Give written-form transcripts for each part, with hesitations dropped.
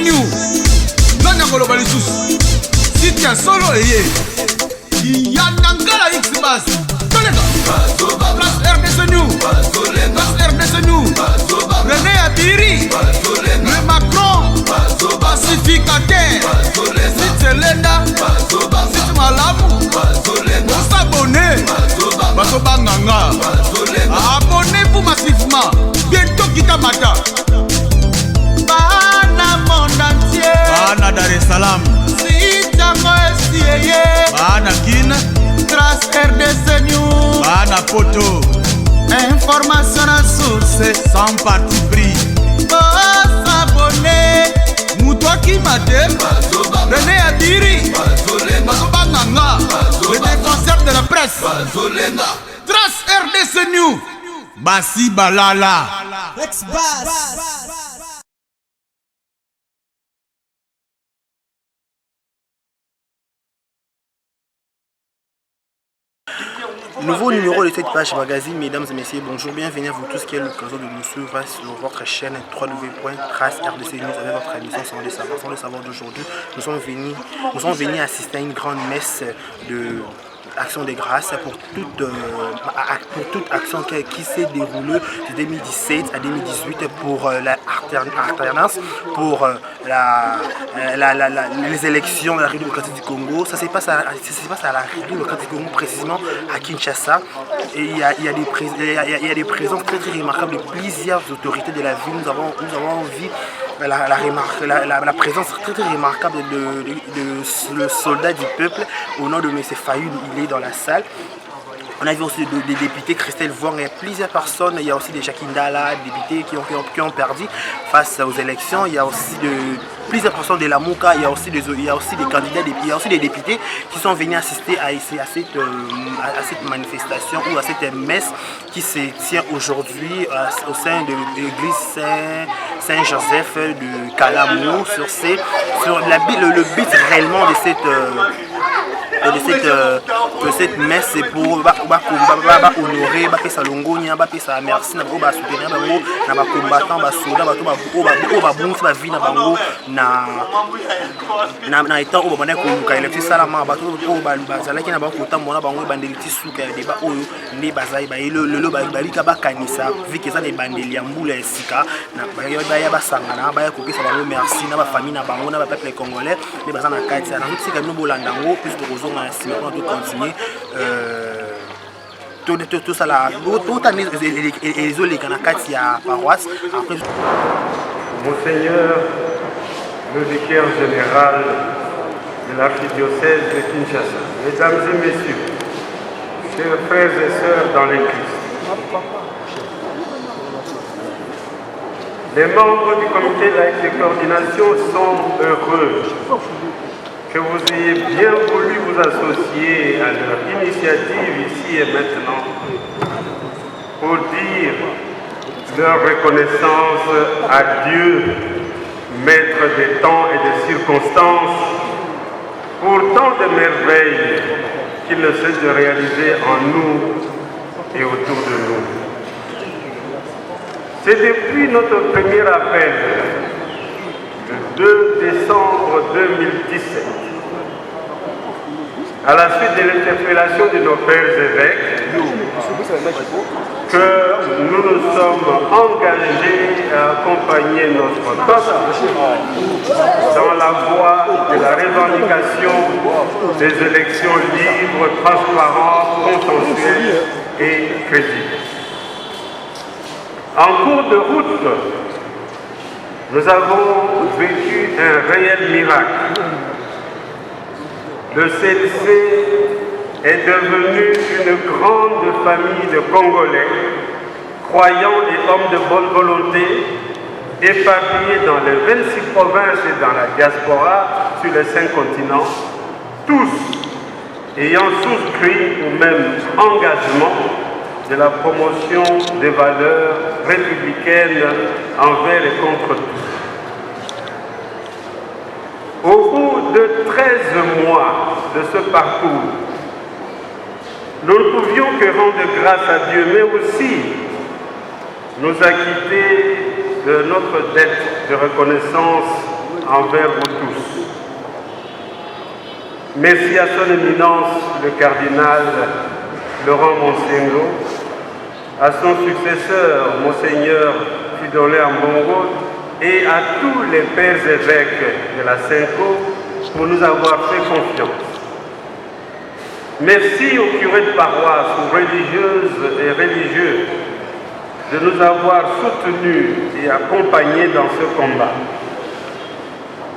RDC New. Non, non, non, non, si tu as solo et Yanangala X-Bass. Place RDC New. Place RDC New. René Abiri. Le Macron. Pacificateur. Si tu es Lenda. Si tu Malamu. Pour s'abonner. Baso Banganga. Abonnez-vous massivement. Bientôt Kitamata. Bana monde entier. Bana Dar es Salaam. Si Tango SIE. Bana Kin. Trace RDC New. Bana Poto. Information à source. Sans parti pris. Oh s'abonner. Moutoua qui m'adem. René Adiri. Baso Banganga. Le défenseur de la presse. Trace RDC New. Bassi Balala. X-Bass. Nouveau numéro de cette page magazine, mesdames et messieurs, bonjour, bienvenue à vous tous qui avez l'occasion de nous suivre sur votre chaîne www.trace-rdc News avec votre émission Sans le savoir. Sans le savoir d'aujourd'hui, nous sommes venus assister à une grande messe de Action des Grâces pour toute action qui s'est déroulée de 2017 à 2018 pour l'alternance, pour les élections de la République démocratique du Congo. Ça se passe à la République démocratique du Congo, précisément à Kinshasa. Et il y a des présences très remarquables de plusieurs autorités de la ville. Nous avons vu la présence très remarquable de le soldat du peuple au nom de M. Fayoul. Il est dans la salle. On a vu aussi des députés, Christelle Vouang et plusieurs personnes. Il y a aussi des Jakindala, des députés qui ont perdu face aux élections. Il y a aussi plusieurs personnes de la Mouka. Il y a aussi des candidats, il y a aussi des députés qui sont venus assister à cette manifestation ou à cette messe qui se tient aujourd'hui au sein de l'église Saint-Joseph de Kalamou. Sur le but réellement de cette messe, c'est pour honorer Salongonia, merci na soutenir bango na ba combattant ba soldats ba bonus ba vie na bango na état au bana ko ka élection salama ba to ba bazalaki na ba ko tamona bango bandeli tisuka ya débat oyo ne bazai ba le ba lika ba kanisa viki za ne bandeli ya mbula esika na ba ya ba sangana ba ya ko pesa bango merci na ba famille na bango na ba peuple congolais ne bazana kati na ntsika no bolandango plus de raison na sima pour continuer tout ça là, tout les canacats y a paroisse. Monseigneur, le vicaire général de l'archidiocèse de Kinshasa, mesdames et messieurs, chers frères et sœurs dans l'Église, les membres du comité de coordination sont heureux que vous ayez bien voulu vous associer à leur initiative ici et maintenant pour dire leur reconnaissance à Dieu, maître des temps et des circonstances, pour tant de merveilles qu'il ne cesse de réaliser en nous et autour de nous. C'est depuis notre premier appel, le 2 décembre 2017, à la suite de l'interpellation de nos pères évêques, que nous nous sommes engagés à accompagner notre peuple dans la voie de la revendication des élections libres, transparentes, consensuelles et crédibles. En cours de route, nous avons vécu un réel miracle. Le CLC est devenu une grande famille de Congolais, croyants et hommes de bonne volonté, éparpillés dans les 26 provinces et dans la diaspora sur les 5 continents, tous ayant souscrit au même engagement de la promotion des valeurs républicaines envers et contre tous. Au bout de 13 mois de ce parcours, nous ne pouvions que rendre grâce à Dieu, mais aussi nous acquitter de notre dette de reconnaissance envers vous tous. Merci à son éminence, le cardinal Laurent Monsengo, à son successeur, Monseigneur Fridolin Ambongo, et à tous les pères évêques de la Cinco pour nous avoir fait confiance. Merci aux curés de paroisse, aux religieuses et religieux de nous avoir soutenus et accompagnés dans ce combat.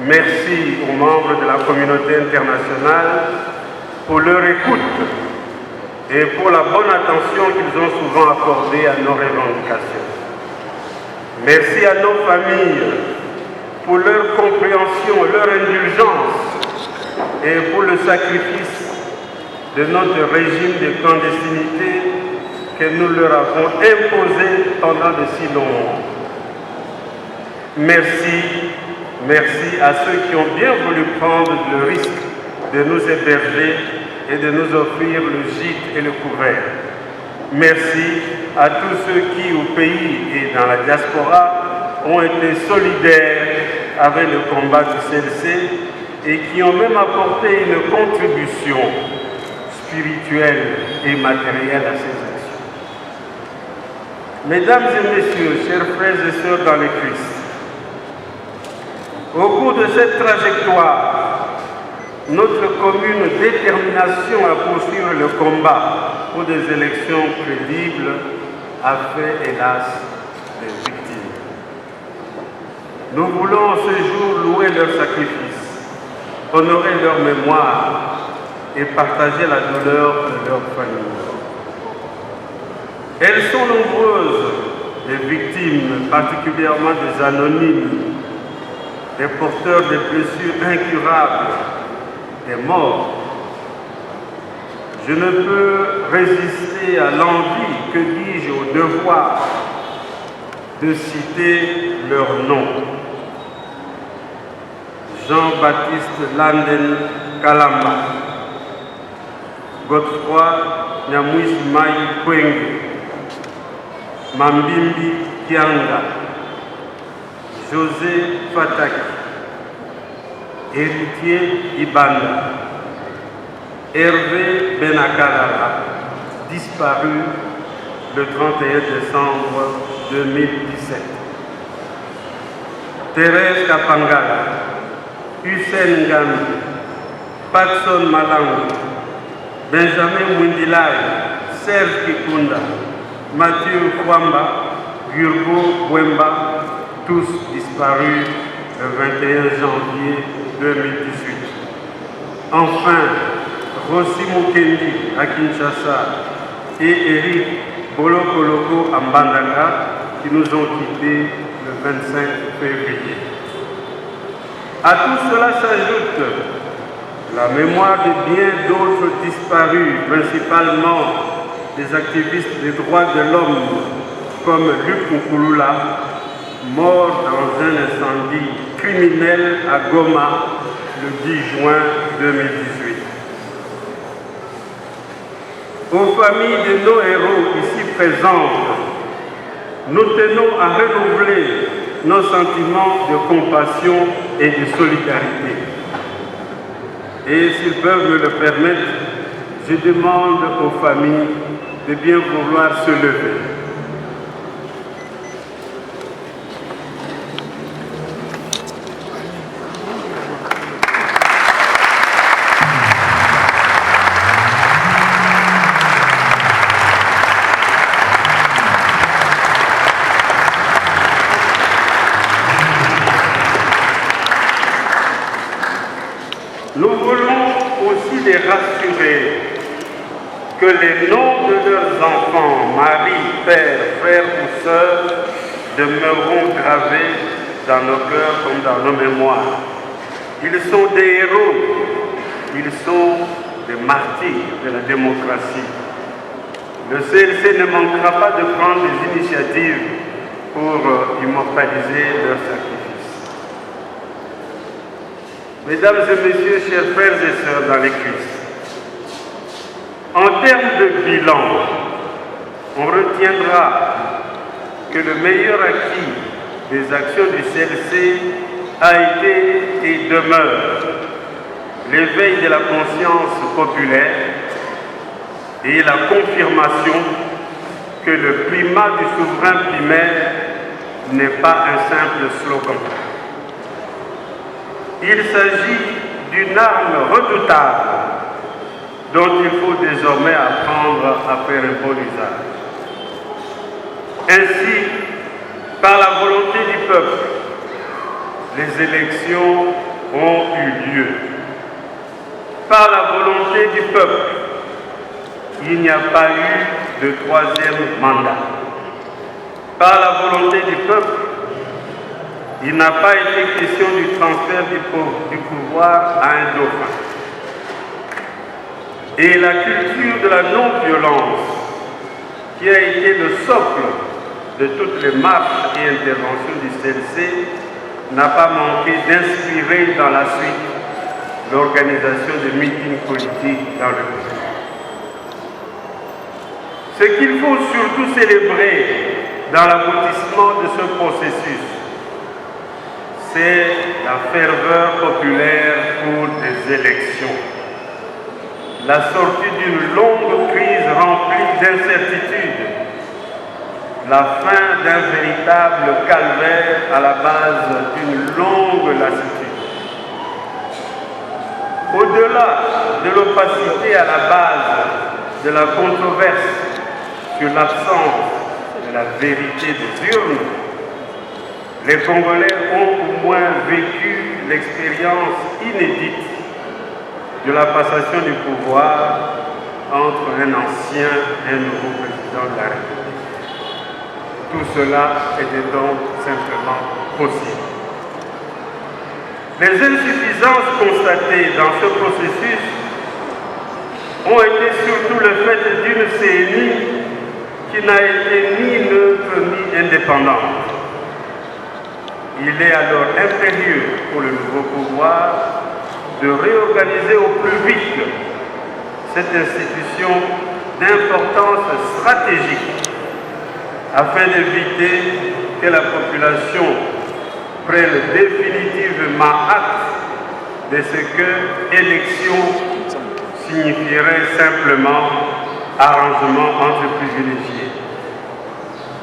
Merci aux membres de la communauté internationale pour leur écoute et pour la bonne attention qu'ils ont souvent accordée à nos revendications. Merci à nos familles pour leur compréhension, leur indulgence et pour le sacrifice de notre régime de clandestinité que nous leur avons imposé pendant de si longs mois. Merci à ceux qui ont bien voulu prendre le risque de nous héberger et de nous offrir le gîte et le couvert. Merci à tous ceux qui, au pays et dans la diaspora, ont été solidaires avec le combat du CLC et qui ont même apporté une contribution spirituelle et matérielle à ces actions. Mesdames et messieurs, chers frères et sœurs dans le Christ, au cours de cette trajectoire, notre commune détermination à poursuivre le combat pour des élections crédibles a fait, hélas, des victimes. Nous voulons ce jour louer leur sacrifice, honorer leur mémoire et partager la douleur de leur famille. Elles sont nombreuses, les victimes, particulièrement des anonymes, des porteurs de blessures incurables, des morts. Je ne peux résister à l'envie, que dis-je, au devoir de citer leurs noms. Jean-Baptiste Landen Kalamba, Godefroy Nyamwisi Kwenge, Mambimbi Kianga, José Fataki, Héritier Ibanda, Hervé Benakarara, disparu le 31 décembre 2017. Thérèse Kapangala, Hussein Gambi, Patson Malango, Benjamin Mwindilai, Serge Kikunda, Mathieu Kwamba, Gurgo Bwemba, tous disparus le 21 janvier 2018. Enfin, Rossi Mukendi à Kinshasa et Eric Bolokoloko à Mbandaka qui nous ont quittés le 25 février. À tout cela s'ajoute la mémoire de bien d'autres disparus, principalement des activistes des droits de l'homme comme Luc Nkulula, mort dans un incendie criminel à Goma le 10 juin 2018. Aux familles de nos héros ici présentes, nous tenons à renouveler nos sentiments de compassion et de solidarité. Et s'ils peuvent me le permettre, je demande aux familles de bien vouloir se lever. Nous voulons aussi les rassurer que les noms de leurs enfants, mari, père, frère ou sœur, demeureront gravés dans nos cœurs comme dans nos mémoires. Ils sont des héros, ils sont des martyrs de la démocratie. Le CLC ne manquera pas de prendre des initiatives pour immortaliser leur sacrifice. Mesdames et messieurs, chers frères et sœurs dans les Christ, en termes de bilan, on retiendra que le meilleur acquis des actions du CLC a été et demeure l'éveil de la conscience populaire et la confirmation que le climat du souverain primaire n'est pas un simple slogan. Il s'agit d'une arme redoutable dont il faut désormais apprendre à faire un bon usage. Ainsi, par la volonté du peuple, les élections ont eu lieu. Par la volonté du peuple, il n'y a pas eu de troisième mandat. Par la volonté du peuple, il n'a pas été question du transfert du pouvoir à un dauphin. Et la culture de la non-violence, qui a été le socle de toutes les marches et interventions du CLC, n'a pas manqué d'inspirer dans la suite l'organisation de meetings politiques dans le pays. Ce qu'il faut surtout célébrer dans l'aboutissement de ce processus, c'est la ferveur populaire pour des élections. La sortie d'une longue crise remplie d'incertitudes, la fin d'un véritable calvaire à la base d'une longue lassitude. Au-delà de l'opacité à la base de la controverse sur l'absence de la vérité des urnes, les Congolais ont au moins vécu l'expérience inédite de la passation du pouvoir entre un ancien et un nouveau président de la République. Tout cela était donc simplement possible. Les insuffisances constatées dans ce processus ont été surtout le fait d'une CENI qui n'a été ni neutre ni indépendante. Il est alors impérieux pour le nouveau pouvoir de réorganiser au plus vite cette institution d'importance stratégique afin d'éviter que la population prenne définitivement acte de ce que élection signifierait simplement arrangement entre privilégiés.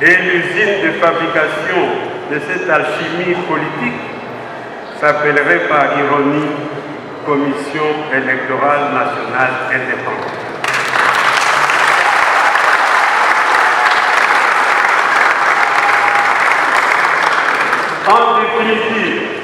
Et l'usine de fabrication de cette alchimie politique s'appellerait par ironie Commission électorale nationale indépendante. En définitive,